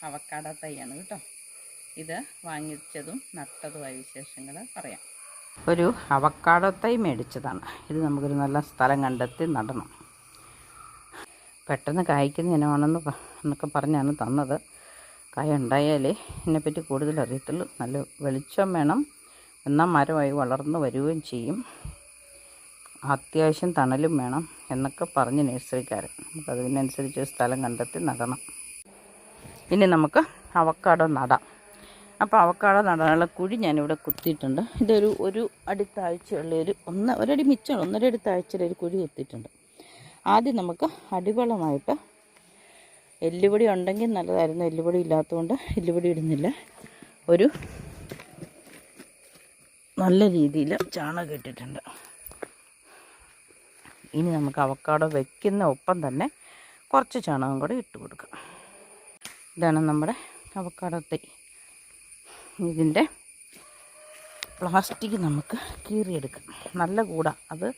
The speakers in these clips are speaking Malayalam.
അവക്കാഡോ തൈയാണ് കേട്ടോ. ഇത് വാങ്ങിച്ചതും നട്ടതുമായ വിശേഷങ്ങൾ പറയാം. ഒരു അവക്കാഡോ തൈ മേടിച്ചതാണ്. ഇത് നമുക്കൊരു നല്ല സ്ഥലം കണ്ടെത്തി നടണം. പെട്ടെന്ന് കായ്ക്കുന്ന ഇനമാണെന്നൊക്കെ പറഞ്ഞാണ് തന്നത്. കായ ഉണ്ടായാലേ ഇതിനെപ്പറ്റി കൂടുതൽ അറിയത്തുള്ളൂ. നല്ല വെളിച്ചം വേണം, എന്നാൽ മരമായി വളർന്നു വരികയും ചെയ്യും. അത്യാവശ്യം തണലും വേണം എന്നൊക്കെ പറഞ്ഞ് നഴ്സറിക്കാരൻ. നമുക്കതിനനുസരിച്ച് സ്ഥലം കണ്ടെത്തി നടണം. ഇനി നമുക്ക് അവക്കാഡോ നടാം. അപ്പോൾ അവക്കാഡോ നടാനുള്ള കുഴി ഞാനിവിടെ കുത്തിയിട്ടുണ്ട്. ഇതൊരു അടുത്താഴ്ചയുള്ള ഒരടി മിച്ചമാണ്, 1.5 അടി താഴ്ചയിൽ ഒരു കുഴി കുത്തിയിട്ടുണ്ട്. ആദ്യം നമുക്ക് അടിവളമായിട്ട് എല്ലുപൊടി ഉണ്ടെങ്കിൽ നല്ലതായിരുന്നു. എല്ലുപൊടി ഇല്ലാത്തതുകൊണ്ട് എല്ലുപൊടി ഇടുന്നില്ല. ഒരു നല്ല രീതിയിൽ ചാണകം ഇട്ടിട്ടുണ്ട്. ഇനി നമുക്ക് അവക്കാഡോ വയ്ക്കുന്ന ഒപ്പം തന്നെ കുറച്ച് ചാണകം കൂടെ ഇട്ട് കൊടുക്കാം. ഇതാണ് നമ്മുടെ അവക്കാഡോ തൈ. ഇതിൻ്റെ പ്ലാസ്റ്റിക് നമുക്ക് കീറിയെടുക്കാം. നല്ല കൂടാ. അത്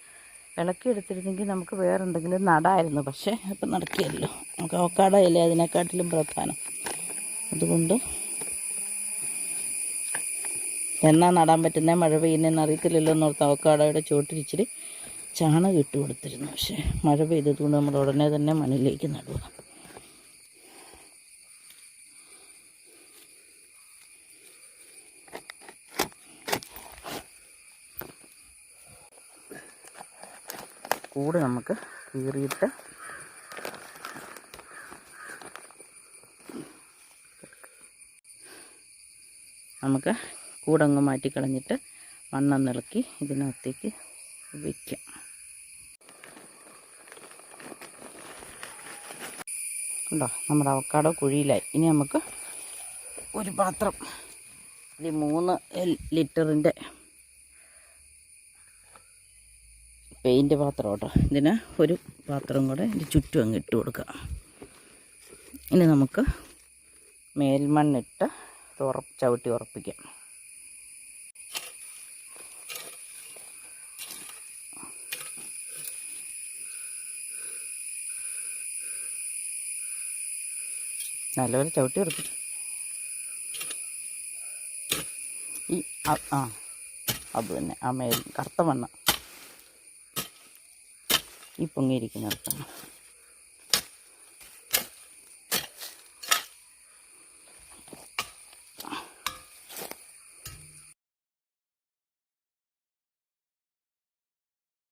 ഇളക്കിയെടുത്തിരുന്നെങ്കിൽ നമുക്ക് വേറെ എന്തെങ്കിലും നടായിരുന്നു. പക്ഷേ ഇപ്പം നടക്കുകയല്ലോ. നമുക്ക് അവക്കാഡോ ഇല്ലേ അതിനെക്കാട്ടിലും പ്രധാനം. അതുകൊണ്ട് എന്നാ നടാൻ പറ്റുന്നത്, മഴ പെയ്യുന്നതെന്ന് അറിയത്തില്ലല്ലോ എന്നോർത്ത് അവക്കാഡോയുടെ ചുവട്ടിലിച്ചിരി ചാണകം ഇട്ട് കൊടുത്തിരുന്നു. പക്ഷേ മഴ പെയ്തതുകൊണ്ട് നമ്മൾ ഉടനെ തന്നെ മണ്ണിലേക്ക് നടുക. കൂട് നമുക്ക് കീറിയിട്ട് നമുക്ക് കൂടങ്ങ് മാറ്റിക്കളഞ്ഞിട്ട് മണ്ണൊന്ന് ഇളക്കി ഇതിനകത്തേക്ക് വയ്ക്കാം. ഉണ്ടോ, നമ്മുടെ അവക്കാഡോ കുഴിയിലായി. ഇനി നമുക്ക് ഒരു പാത്രം, ഇത് 3 ലിറ്ററിൻ്റെ പെയിൻറ്റ് പാത്രം കേട്ടോ. ഇതിന് ഒരു പാത്രം കൂടെ ഇതിന് ചുറ്റും അങ്ങ് ഇട്ട് കൊടുക്കുക. ഇനി നമുക്ക് മേൽമണ്ണിട്ട് ചവിട്ടി ഉറപ്പിക്കാം. നല്ലപോലെ ചവിട്ടി ഉറപ്പിക്കും. അത് തന്നെ ആ കറുത്ത മണ്ണ് ഈ പൊങ്ങിയിരിക്കുന്നിടത്താണ്.